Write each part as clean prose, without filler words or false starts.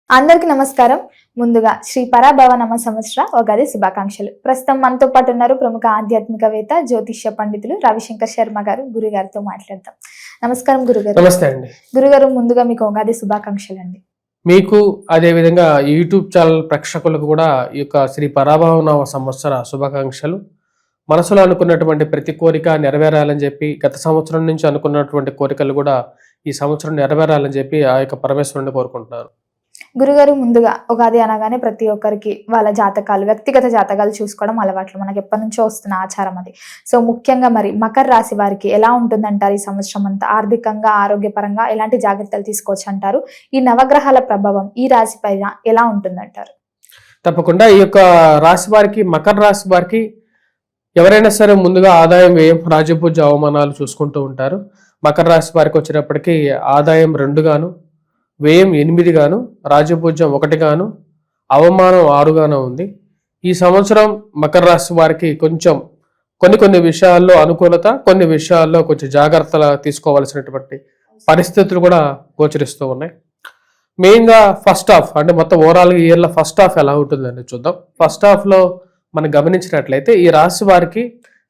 అందరికీ నమస్కారం. ముందుగా శ్రీ పరాభవ నమ సంవత్సర ఉగాది శుభాకాంక్షలు. ప్రస్తుతం మనతో పాటు ఉన్నారు ప్రముఖ ఆధ్యాత్మికవేత్త జ్యోతిష్య పండితులు రవిశంకర్ శర్మ గారు. గురుగారితో మాట్లాడదాం. నమస్కారం గురుగారు. నమస్తే అండి. గురుగారు, ముందుగా మీకు ఉగాది శుభాకాంక్షలు అండి. మీకు అదేవిధంగా యూట్యూబ్ ఛానల్ ప్రేక్షకులకు కూడా ఈ యొక్క శ్రీ పరాభవ నవ సంవత్సర శుభాకాంక్షలు. మనసులో అనుకున్నటువంటి ప్రతి కోరిక నెరవేరాలని చెప్పి, గత సంవత్సరం నుంచి అనుకున్నటువంటి కోరికలు కూడా ఈ సంవత్సరం నెరవేరాలని చెప్పి ఆ యొక్క పరమేశ్వరుని కోరుకుంటున్నాను. గురుగారు, ముందుగా ఉగాది అనగానే ప్రతి ఒక్కరికి వాళ్ళ జాతకాలు, వ్యక్తిగత జాతకాలు చూసుకోవడం అలవాట్లు, మనకి ఎప్పటి నుంచో వస్తున్న ఆచారం అది. సో ముఖ్యంగా మరి మకర రాశి వారికి ఎలా ఉంటుందంటారు? ఈ సంవత్సరం అంతా ఆర్థికంగా, ఆరోగ్యపరంగా ఎలాంటి జాగ్రత్తలు తీసుకోవచ్చు అంటారు? ఈ నవగ్రహాల ప్రభావం ఈ రాశి పైన ఎలా ఉంటుందంటారు? తప్పకుండా ఈ యొక్క రాశి వారికి, మకర రాశి వారికి ఎవరైనా సరే ముందుగా ఆదాయం, వ్యయం, రాజపూజ, అవమానాలు చూసుకుంటూ ఉంటారు. మకర రాశి వారికి వచ్చేటప్పటికి ఆదాయం 2 గాను, వ్యయం 8 గాను, రాజపూజ్యం 1 గాను, అవమానం 6 గాను ఉంది. ఈ సంవత్సరం మకర రాశి వారికి కొంచెం కొన్ని విషయాల్లో అనుకూలత, కొన్ని విషయాల్లో కొంచెం జాగ్రత్తలు తీసుకోవాల్సినటువంటి పరిస్థితులు కూడా గోచరిస్తూ ఉన్నాయి. మెయిన్గా ఫస్ట్ హాఫ్, అంటే మొత్తం ఓవరాల్గా ఇయర్లో ఫస్ట్ హాఫ్ ఎలా ఉంటుందని చూద్దాం. ఫస్ట్ హాఫ్లో మనం గమనించినట్లయితే ఈ రాశి వారికి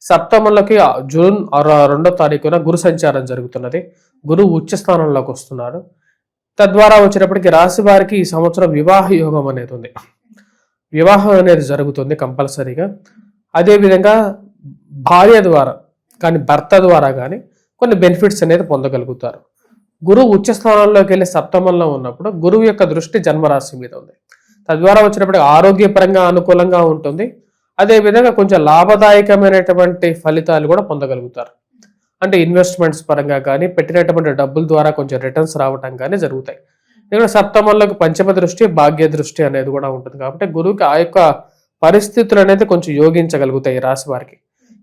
సప్తమంలోకి జూన్ 2వ తారీఖున గురు సంచారం జరుగుతున్నది. గురువు ఉచ్చ స్థానంలోకి వస్తున్నారు. తద్వారా వచ్చేటప్పటికి రాశి వారికి ఈ సంవత్సరం వివాహ యోగం అనేది ఉంది. వివాహం అనేది జరుగుతుంది కంపల్సరీగా. అదేవిధంగా భార్య ద్వారా కానీ, భర్త ద్వారా కానీ కొన్ని బెనిఫిట్స్ అనేది పొందగలుగుతారు. గురువు ఉచ్చ స్థానంలోకి వెళ్ళి సప్తమంలో ఉన్నప్పుడు గురువు యొక్క దృష్టి జన్మరాశి మీద ఉంది. తద్వారా వచ్చినప్పటికీ ఆరోగ్యపరంగా అనుకూలంగా ఉంటుంది. అదేవిధంగా కొంచెం లాభదాయకమైనటువంటి ఫలితాలు కూడా పొందగలుగుతారు. అంటే ఇన్వెస్ట్మెంట్స్ పరంగా కానీ, పెట్టినటువంటి డబ్బుల ద్వారా కొంచెం రిటర్న్స్ రావటం కానీ జరుగుతాయి. ఇక్కడ సప్తమంలోకి పంచమ దృష్టి, భాగ్య దృష్టి అనేది కూడా ఉంటుంది. కాబట్టి గురువుకి ఆ యొక్క పరిస్థితులు అనేది కొంచెం యోగించగలుగుతాయి ఈ రాశి వారికి.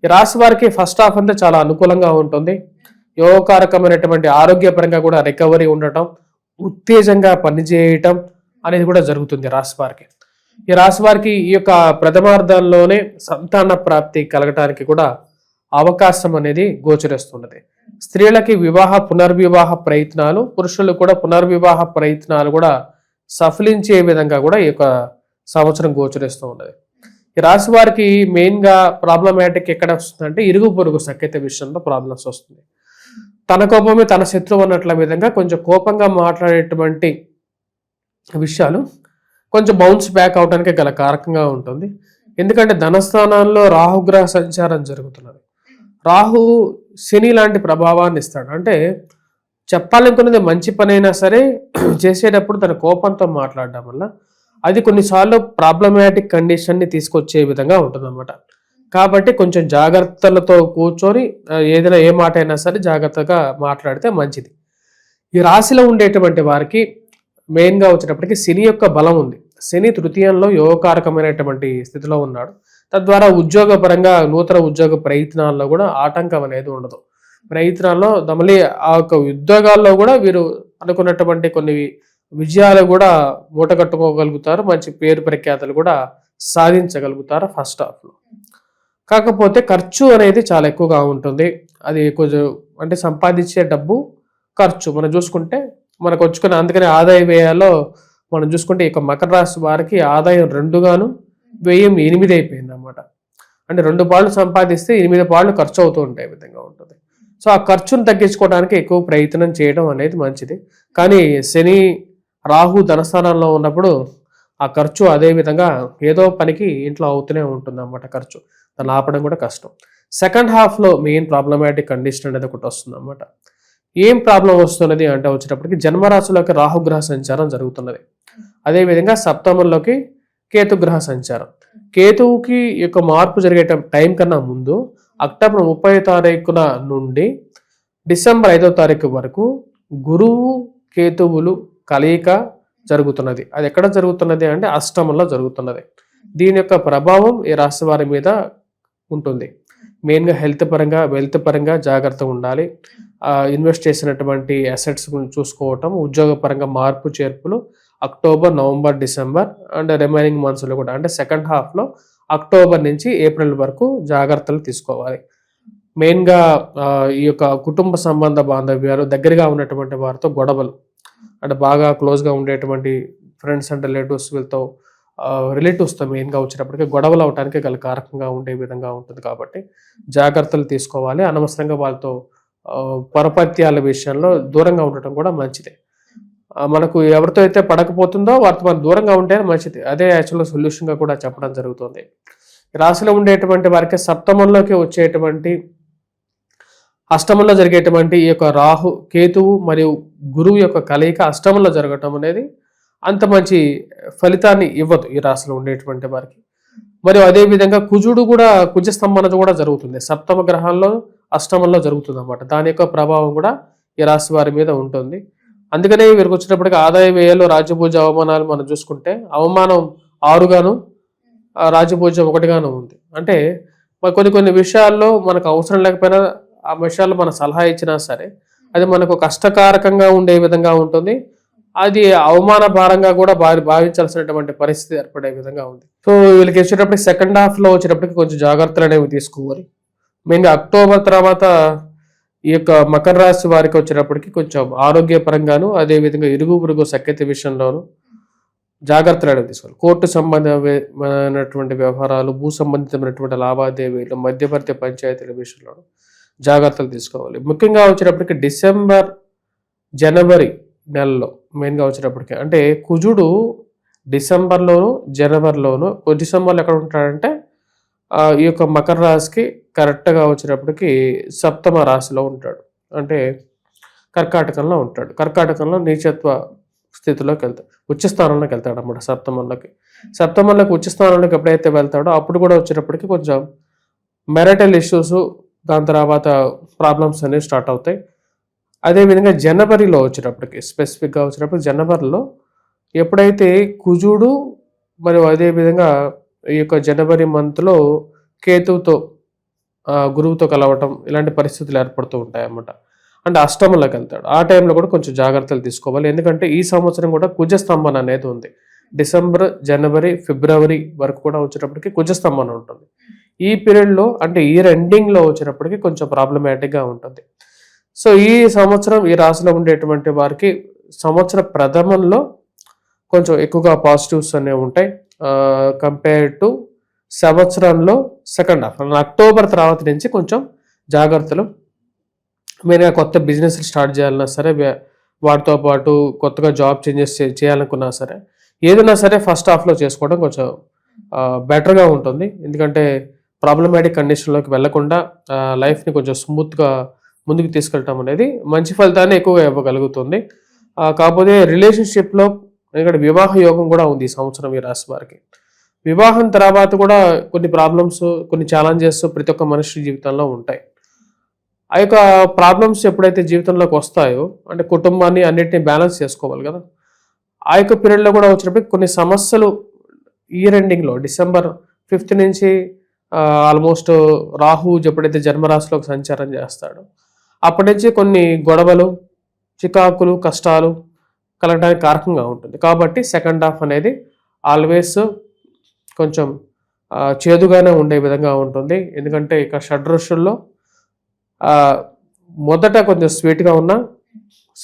ఈ రాశి వారికి ఫస్ట్ హాఫ్ అంతా చాలా అనుకూలంగా ఉంటుంది. యోగకారకమైనటువంటి ఆరోగ్యపరంగా కూడా రికవరీ ఉండటం, ఉత్తేజంగా పనిచేయటం అనేది కూడా జరుగుతుంది రాశి వారికి. ఈ రాశి వారికి ఈ యొక్క ప్రథమార్థంలోనే సంతాన ప్రాప్తి కలగటానికి కూడా అవకాశం అనేది గోచరిస్తున్నది. స్త్రీలకి పునర్వివాహ ప్రయత్నాలు, పురుషులు కూడా పునర్వివాహ ప్రయత్నాలు కూడా సఫలించే విధంగా కూడా ఈ యొక్క సంవత్సరం గోచరిస్తూ ఉన్నది. ఈ రాశి వారికి మెయిన్గా ప్రాబ్లమాటిక్ ఎక్కడ వస్తుందంటే ఇరుగు పొరుగు సఖ్యత విషయంలో ప్రాబ్లమ్స్ వస్తుంది. తన కోపమే తన శత్రువు అన్నట్ల విధంగా కొంచెం కోపంగా మాట్లాడేటువంటి విషయాలు కొంచెం బౌన్స్ బ్యాక్ అవడానికి గల కారకంగా ఉంటుంది. ఎందుకంటే ధనస్థానాల్లో రాహుగ్రహ సంచారం జరుగుతున్నది. రాహు శని లాంటి ప్రభావాన్ని ఇస్తాడు. అంటే చెప్పాలనుకున్నది మంచి పని అయినా సరే చేసేటప్పుడు తన కోపంతో మాట్లాడడం వల్ల అది కొన్నిసార్లు ప్రాబ్లమాటిక్ కండిషన్ని తీసుకొచ్చే విధంగా ఉంటుందన్నమాట. కాబట్టి కొంచెం జాగ్రత్తలతో కూర్చొని ఏదైనా ఏ మాట అయినా సరే జాగ్రత్తగా మాట్లాడితే మంచిది. ఈ రాశిలో ఉండేటువంటి వారికి మెయిన్గా వచ్చేటప్పటికి శని యొక్క బలం ఉంది. శని తృతీయంలో యోగకారకమైనటువంటి స్థితిలో ఉన్నాడు. తద్వారా ఉద్యోగపరంగా నూతన ఉద్యోగ ప్రయత్నాల్లో కూడా ఆటంకం అనేది ఉండదు. ప్రయత్నాల్లో మళ్ళీ ఆ యొక్క ఉద్యోగాల్లో కూడా వీరు అనుకున్నటువంటి కొన్ని విజయాలు కూడా మూటగట్టుకోగలుగుతారు. మంచి పేరు ప్రఖ్యాతలు కూడా సాధించగలుగుతారు ఫస్ట్ హాఫ్లో. కాకపోతే ఖర్చు అనేది చాలా ఎక్కువగా ఉంటుంది. అది కొంచెం అంటే సంపాదించే డబ్బు, ఖర్చు మనం చూసుకుంటే మనకు వచ్చుకునే, అందుకని ఆదాయ వ్యయాల్లో మనం చూసుకుంటే ఇక మకర రాశి వారికి ఆదాయం 2 గాను, వ్యయం 8 అయిపోయింది అన్నమాట. అంటే 2 పాళ్ళు సంపాదిస్తే 8 పాళ్ళు ఖర్చు అవుతూ ఉంటాయి విధంగా ఉంటుంది. సో ఆ ఖర్చును తగ్గించుకోవడానికి ఎక్కువ ప్రయత్నం చేయడం అనేది మంచిది. కానీ శని రాహు ధనస్థానంలో ఉన్నప్పుడు ఆ ఖర్చు అదే విధంగా ఏదో పనికి ఇంట్లో అవుతూనే ఉంటుంది అన్నమాట. ఖర్చు దాన్ని ఆపడం కూడా కష్టం. సెకండ్ హాఫ్లో మెయిన్ ప్రాబ్లమాటిక్ కండిషన్ అనేది ఒకటి వస్తుంది అన్నమాట. ఏం ప్రాబ్లం వస్తున్నది అంటే వచ్చేటప్పటికి జన్మరాశిలోకి రాహుగ్రహ సంచారం జరుగుతున్నది. అదేవిధంగా సప్తమంలోకి కేతుగ్రహ సంచారం. కేతువుకి యొక్క మార్పు జరిగే టైం కన్నా ముందు అక్టోబర్ 30వ తారీఖున నుండి డిసెంబర్ 5వ తారీఖు వరకు గురువు కేతువులు కలయిక జరుగుతున్నది. అది ఎక్కడ జరుగుతున్నది అంటే అష్టమంలో జరుగుతున్నది. దీని యొక్క ప్రభావం ఈ రాశి వారి మీద ఉంటుంది. మెయిన్గా హెల్త్ పరంగా, వెల్త్ పరంగా జాగ్రత్తగా ఉండాలి. ఇన్వెస్ట్ చేసినటువంటి అసెట్స్ చూసుకోవటం, ఉద్యోగపరంగా మార్పు చేర్పులు October, November, December and remaining మంత్స్లో కూడా, అంటే సెకండ్ హాఫ్లో అక్టోబర్ నుంచి ఏప్రిల్ వరకు జాగ్రత్తలు తీసుకోవాలి. మెయిన్గా ఈ యొక్క కుటుంబ సంబంధ బాంధవ్యాలు, దగ్గరగా ఉన్నటువంటి వారితో గొడవలు, అంటే బాగా క్లోజ్గా ఉండేటువంటి ఫ్రెండ్స్ అండ్ రిలేటివ్స్ వీళ్ళతో రిలేటివ్స్తో మెయిన్గా వచ్చినప్పటికీ గొడవలు అవడానికి గల కారకంగా ఉండే విధంగా ఉంటుంది కాబట్టి జాగ్రత్తలు తీసుకోవాలి. అనవసరంగా వాళ్ళతో పరపత్యాల విషయంలో దూరంగా ఉండటం కూడా మంచిదే. మనకు ఎవరితో అయితే పడకపోతుందో వారితో మనం దూరంగా ఉంటే మంచిది. అదే యాక్చువల్గా సొల్యూషన్గా కూడా చెప్పడం జరుగుతుంది. రాశిలో ఉండేటువంటి వారికి సప్తమంలోకి వచ్చేటువంటి అష్టమంలో జరిగేటువంటి ఈ యొక్క రాహు కేతువు మరియు గురువు యొక్క కలయిక అష్టమంలో జరగటం అనేది అంత మంచి ఫలితాన్ని ఇవ్వదు ఈ రాశిలో ఉండేటువంటి వారికి. మరియు అదేవిధంగా కుజుడు కూడా కుజస్తంభన కూడా జరుగుతుంది, సప్తమ గ్రహాల్లో అష్టమంలో జరుగుతుంది అన్నమాట. దాని యొక్క ప్రభావం కూడా ఈ రాశి వారి మీద ఉంటుంది. అందుకనే వీరికి వచ్చినప్పటికీ ఆదాయ వ్యయాలు రాజ్యపూజ అవమానాలు మనం చూసుకుంటే అవమానం 6గాను రాజ్యపూజ 1గాను ఉంది. అంటే కొన్ని విషయాల్లో మనకు అవసరం లేకపోయినా ఆ విషయాల్లో మన సలహా ఇచ్చినా సరే అది మనకు కష్టకారకంగా ఉండే విధంగా ఉంటుంది. అది అవమాన భారంగా కూడా భావించాల్సినటువంటి పరిస్థితి ఏర్పడే విధంగా ఉంది. సో వీళ్ళకి వచ్చేటప్పటికి సెకండ్ హాఫ్లో వచ్చేటప్పటికి కొంచెం జాగ్రత్తలు అనేవి తీసుకోవాలి. మెయిన్గా అక్టోబర్ తర్వాత ఈ యొక్క మకర రాశి వారికి వచ్చేటప్పటికి కొంచెం ఆరోగ్యపరంగాను అదేవిధంగా ఇరుగు పొరుగు సఖ్యత విషయంలోనూ జాగ్రత్తలు అనేవి తీసుకోవాలి. కోర్టు సంబంధమైనటువంటి వ్యవహారాలు, భూ సంబంధితమైనటువంటి లావాదేవీలు, మధ్యవర్తి పంచాయతీల విషయంలోనూ జాగ్రత్తలు తీసుకోవాలి. ముఖ్యంగా వచ్చేటప్పటికి డిసెంబర్ జనవరి నెలలో మెయిన్గా వచ్చేటప్పటికి అంటే కుజుడు డిసెంబర్లోను జనవరిలోను, డిసెంబర్లో ఎక్కడ ఉంటాడంటే ఈ యొక్క మకర రాశికి కరెక్ట్గా వచ్చేటప్పటికి సప్తమ రాశిలో ఉంటాడు, అంటే కర్కాటకంలో ఉంటాడు. కర్కాటకంలో నీచత్వ స్థితిలోకి వెళ్తాడు, ఉచ్చస్థానంలోకి వెళ్తాడు అన్నమాట. సప్తమంలోకి ఉచ్చస్థానంలోకి ఎప్పుడైతే వెళ్తాడో అప్పుడు కూడా వచ్చేటప్పటికి కొంచెం మెరిటల్ ఇష్యూస్, దాని తర్వాత ప్రాబ్లమ్స్ అనేవి స్టార్ట్ అవుతాయి. అదేవిధంగా జనవరిలో వచ్చేటప్పటికి స్పెసిఫిక్గా వచ్చేటప్పటికి జనవరిలో ఎప్పుడైతే కుజుడు మరియు అదేవిధంగా ఈ యొక్క జనవరి మంత్లో కేతువుతో గురువుతో కలవటం ఇలాంటి పరిస్థితులు ఏర్పడుతూ ఉంటాయి అన్నమాట. అంటే అష్టమంలోకి వెళ్తాడు. ఆ టైంలో కూడా కొంచెం జాగ్రత్తలు తీసుకోవాలి. ఎందుకంటే ఈ సంవత్సరం కూడా కుజస్తంభన అనేది ఉంది. డిసెంబర్, జనవరి, ఫిబ్రవరి వరకు కూడా వచ్చేటప్పటికి కుజస్తంభన ఉంటుంది. ఈ పీరియడ్లో అంటే ఇయర్ ఎండింగ్లో వచ్చేటప్పటికి కొంచెం ప్రాబ్లమాటిక్గా ఉంటుంది. సో ఈ సంవత్సరం ఈ రాశిలో ఉండేటువంటి వారికి సంవత్సర ప్రథమంలో కొంచెం ఎక్కువగా పాజిటివ్స్ అనేవి ఉంటాయి కంపేర్ టు సంవత్సరంలో సెకండ్ హాఫ్. అక్టోబర్ తర్వాత నుంచి కొంచెం జాగ్రత్తలు. మీరు కొత్త బిజినెస్ స్టార్ట్ చేయాలన్నా సరే, వాటితో పాటు కొత్తగా జాబ్ చేంజెస్ చేయాలనుకున్నా సరే, ఏదైనా సరే ఫస్ట్ హాఫ్లో చేసుకోవడం కొంచెం బెటర్గా ఉంటుంది. ఎందుకంటే ప్రాబ్లమాటిక్ కండిషన్లోకి వెళ్లకుండా లైఫ్ని కొంచెం స్మూత్గా ముందుకు తీసుకెళ్ళటం అనేది మంచి ఫలితాన్ని ఎక్కువగా ఇవ్వగలుగుతుంది. కాకపోతే రిలేషన్షిప్లో ఇక్కడ వివాహ యోగం కూడా ఉంది ఈ సంవత్సరం ఈ రాశి వారికి. వివాహం తర్వాత కూడా కొన్ని ప్రాబ్లమ్స్, కొన్ని ఛాలెంజెస్ ప్రతి ఒక్క మనిషి జీవితంలో ఉంటాయి. ఆ యొక్క ప్రాబ్లమ్స్ ఎప్పుడైతే జీవితంలోకి వస్తాయో అంటే కుటుంబాన్ని అన్నిటిని బ్యాలెన్స్ చేసుకోవాలి కదా. ఆ యొక్క పీరియడ్లో కూడా వచ్చినప్పుడు కొన్ని సమస్యలు ఇయర్ ఎండింగ్లో డిసెంబర్ 5 నుంచి ఆల్మోస్ట్ రాహు ఎప్పుడైతే జన్మరాశిలోకి సంచారం చేస్తాడో అప్పటి నుంచి కొన్ని గొడవలు, చికాకులు, కష్టాలు కలగడానికి కారకంగా ఉంటుంది. కాబట్టి సెకండ్ హాఫ్ అనేది ఆల్వేస్ కొంచెం చేదుగానే ఉండే విధంగా ఉంటుంది. ఎందుకంటే ఇక షడ్రుషుల్లో మొదట కొంచెం స్వీట్గా ఉన్న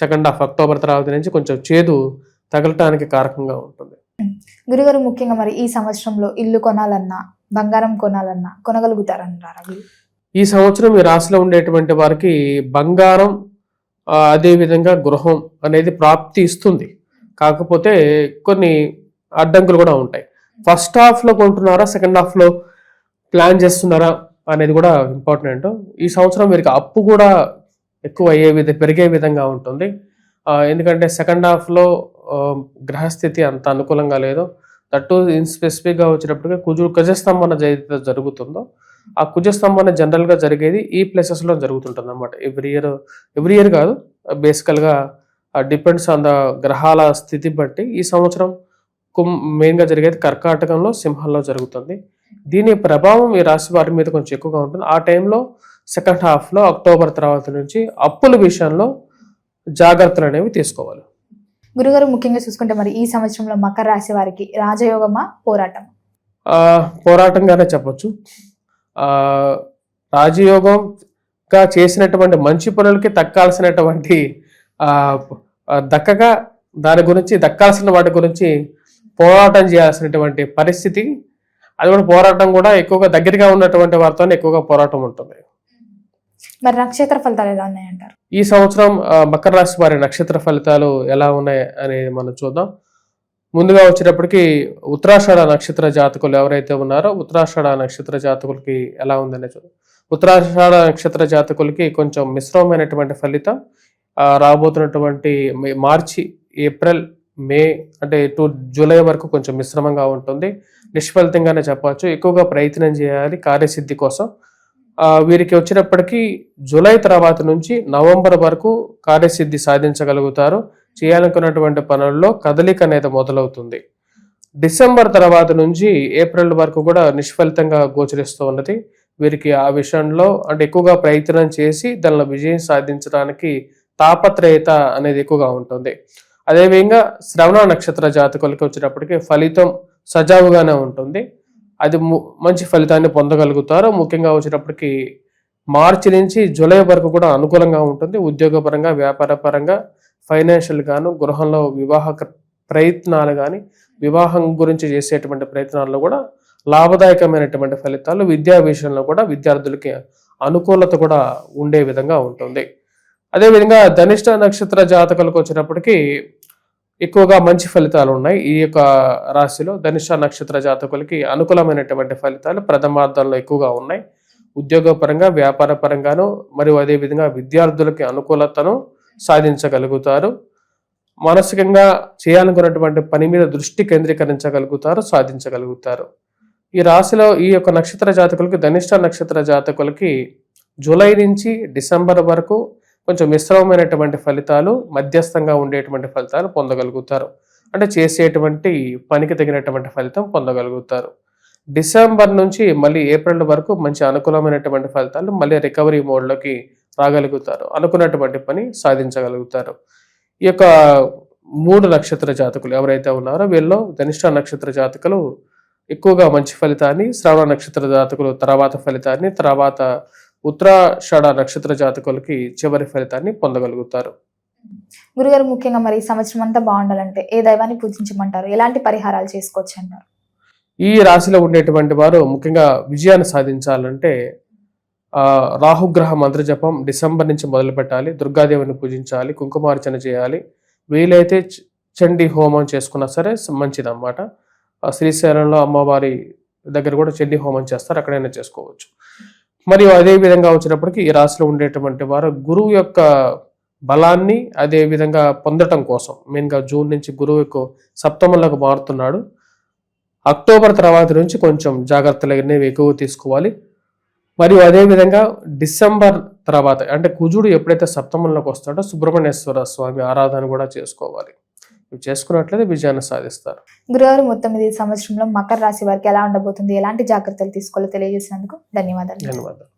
సెకండ్ హాఫ్ అక్టోబర్ తర్వాత నుంచి కొంచెం చేదు తగలటానికి కారకంగా ఉంటుంది. గురుగారు, ముఖ్యంగా మరి ఈ సంవత్సరంలో ఇల్లు కొనాలన్నా, బంగారం కొనాలన్నా కొనగలుగుతారంటారా? ఈ సంవత్సరం ఈ రాశిలో ఉండేటువంటి వారికి బంగారం అదేవిధంగా గృహం అనేది ప్రాప్తి ఇస్తుంది. కాకపోతే కొన్ని అడ్డంకులు కూడా ఉంటాయి. ఫస్ట్ హాఫ్లో కొంటున్నారా, సెకండ్ హాఫ్లో ప్లాన్ చేస్తున్నారా అనేది కూడా ఇంపార్టెంట్. ఈ సంవత్సరం వీరికి అప్పు కూడా ఎక్కువ పెరిగే విధంగా ఉంటుంది. ఎందుకంటే సెకండ్ హాఫ్లో గ్రహస్థితి అంత అనుకూలంగా లేదు. దట్టు స్పెసిఫిక్గా వచ్చేటప్పటికి కుజస్తంభన జరుగుతుందో ఆ కుజస్తంభన జనరల్గా జరిగేది ఈ ప్లేసెస్లో జరుగుతుంటుంది అన్నమాట. ఎవ్రీ ఇయర్ కాదు, బేసికల్గా డిపెండ్స్ ఆన్ ద గ్రహాల స్థితి బట్టి ఈ సంవత్సరం మెయిన్గా జరిగేది కర్కాటకంలో, సింహంలో జరుగుతుంది. దీని ప్రభావం ఈ రాశి వారి మీద కొంచెం ఎక్కువగా ఉంటుంది. ఆ టైంలో సెకండ్ హాఫ్లో అక్టోబర్ తర్వాత నుంచి అప్పుల విషయంలో జాగ్రత్తలు అనేవి తీసుకోవాలి. గురుగారు, ముఖ్యంగా చూసుకుంటే మరి ఈ సంవత్సరంలో మకర రాశి వారికి రాజయోగమా, పోరాటమా? పోరాటంగానే చెప్పొచ్చు. రాజయోగంగా చేసినటువంటి మంచి పనులకి దక్కాల్సినటువంటి దక్కగా దాని గురించి దక్కాల్సిన వాటి గురించి పోరాటం చేయాల్సినటువంటి పరిస్థితి, అది కూడా పోరాటం కూడా ఎక్కువగా దగ్గరగా ఉన్నటువంటి వారితో ఎక్కువగా పోరాటం ఉంటుంది. మరి నక్షత్ర ఫలితాలు ఎలా ఉన్నాయంటారు? ఈ సంవత్సరం మకర రాశి వారి నక్షత్ర ఫలితాలు ఎలా ఉన్నాయి అనేది మనం చూద్దాం. ముందుగా వచ్చేటప్పటికి ఉత్తరాషాఢ నక్షత్ర జాతకులు ఎవరైతే ఉన్నారో ఉత్తరాషాఢ నక్షత్ర జాతకులకి ఎలా ఉందనే చూద్దాం. ఉత్తరాషాఢ నక్షత్ర జాతకులకి కొంచెం మిశ్రమమైనటువంటి ఫలితం రాబోతున్నటువంటి మార్చి, ఏప్రిల్, మే అంటే టు జూలై వరకు కొంచెం మిశ్రమంగా ఉంటుంది. నిష్ఫలితంగానే చెప్పవచ్చు. ఎక్కువగా ప్రయత్నం చేయాలి కార్యసిద్ధి కోసం. వీరికి వచ్చినప్పటికీ జూలై తర్వాత నుంచి నవంబర్ వరకు కార్యసిద్ధి సాధించగలుగుతారు. చేయాలనుకున్నటువంటి పనుల్లో కదలిక అనేది మొదలవుతుంది. డిసెంబర్ తర్వాత నుంచి ఏప్రిల్ వరకు కూడా నిష్ఫలితంగా గోచరిస్తూ ఉన్నది. వీరికి ఆ విషయంలో అంటే ఎక్కువగా ప్రయత్నం చేసి దానిలో విజయం సాధించడానికి తాపత్రయత అనేది ఎక్కువగా ఉంటుంది. అదేవిధంగా శ్రవణ నక్షత్ర జాతకులకి వచ్చేటప్పటికి ఫలితం సజావుగానే ఉంటుంది. అది మంచి ఫలితాన్ని పొందగలుగుతారు. ముఖ్యంగా వచ్చేటప్పటికి మార్చి నుంచి జూలై వరకు కూడా అనుకూలంగా ఉంటుంది. ఉద్యోగపరంగా, వ్యాపార పరంగా, ఫైనాన్షియల్ గాను, గృహంలో వివాహ ప్రయత్నాలు కానీ, వివాహం గురించి చేసేటువంటి ప్రయత్నాల్లో కూడా లాభదాయకమైనటువంటి ఫలితాలు, విద్యా విషయంలో కూడా విద్యార్థులకి అనుకూలత కూడా ఉండే విధంగా ఉంటుంది. అదేవిధంగా ధనిష్ట నక్షత్ర జాతకులకు వచ్చినప్పటికీ ఎక్కువగా మంచి ఫలితాలు ఉన్నాయి. ఈ యొక్క రాశిలో ధనిష్ట నక్షత్ర జాతకులకి అనుకూలమైనటువంటి ఫలితాలు ప్రథమార్థంలో ఎక్కువగా ఉన్నాయి. ఉద్యోగపరంగా, వ్యాపార పరంగాను మరియు అదేవిధంగా విద్యార్థులకి అనుకూలతను సాధించగలుగుతారు. మానసికంగా చేయాలనుకున్నటువంటి పని మీద దృష్టి కేంద్రీకరించగలుగుతారు, సాధించగలుగుతారు. ఈ రాశిలో ఈ యొక్క నక్షత్ర జాతకులకి, ధనిష్ట నక్షత్ర జాతకులకి జూలై నుంచి డిసెంబర్ వరకు కొంచెం మిశ్రమమైనటువంటి ఫలితాలు, మధ్యస్థంగా ఉండేటువంటి ఫలితాలు పొందగలుగుతారు. అంటే చేసేటువంటి పనికి తగినటువంటి ఫలితం పొందగలుగుతారు. డిసెంబర్ నుంచి మళ్ళీ ఏప్రిల్ వరకు మంచి అనుకూలమైనటువంటి ఫలితాలు, మళ్ళీ రికవరీ మోడ్లోకి రాగలుగుతారు. అనుకున్నటువంటి పని సాధించగలుగుతారు. ఈ యొక్క 3 నక్షత్ర జాతకులు ఎవరైతే ఉన్నారో వీళ్ళలో ధనిష్ట నక్షత్ర జాతకులు ఎక్కువగా మంచి ఫలితాన్ని, శ్రవణ నక్షత్ర జాతకులు తర్వాత ఫలితాన్ని, తర్వాత ఉత్తరాషాఢ నక్షత్ర జాతకులకి చివరి ఫలితాన్ని పొందగలుగుతారు. గురుగారు, ముఖ్యంగా మరి ఈ సంవత్సరం అంతా బాగుండాలంటే ఏ దైవాన్ని పూజించమంటారు? ఎలాంటి పరిహారాలు చేసుకోవచ్చు అంటారు? ఈ రాశిలో ఉండేటువంటి వారు ముఖ్యంగా విజయాన్ని సాధించాలంటే రాహుగ్రహ మంత్ర జపం డిసెంబర్ నుంచి మొదలు పెట్టాలి. దుర్గాదేవిని పూజించాలి, కుంకుమార్చన చేయాలి. వీలైతే చండీ హోమం చేసుకున్నా సరే మంచిదన్నమాట. శ్రీశైలంలో అమ్మవారి దగ్గర కూడా చండీ హోమం చేస్తారు, అక్కడైనా చేసుకోవచ్చు. మరియు అదే విధంగా వచ్చినప్పటికీ ఈ రాశిలో ఉండేటువంటి వారు గురువు యొక్క బలాన్ని అదే విధంగా పొందటం కోసం, మెయిన్గా జూన్ నుంచి గురువు యొక్క సప్తమంలోకి మారుతున్నాడు. అక్టోబర్ తర్వాత నుంచి కొంచెం జాగ్రత్తలు అనేవి ఎక్కువ తీసుకోవాలి. మరియు అదేవిధంగా డిసెంబర్ తర్వాత అంటే కుజుడు ఎప్పుడైతే సప్తమంలోకి వస్తాడో సుబ్రహ్మణ్యేశ్వర స్వామి ఆరాధన కూడా చేసుకోవాలి. ఇవి చేసుకున్నట్లయితే విజయాన్ని సాధిస్తారు. గురుగారు, మొత్తం ఈ సంవత్సరంలో మకర రాశి వారికి ఎలా ఉండబోతుంది, ఎలాంటి జాగ్రత్తలు తీసుకోవాలో తెలియజేసినందుకు ధన్యవాదాలు.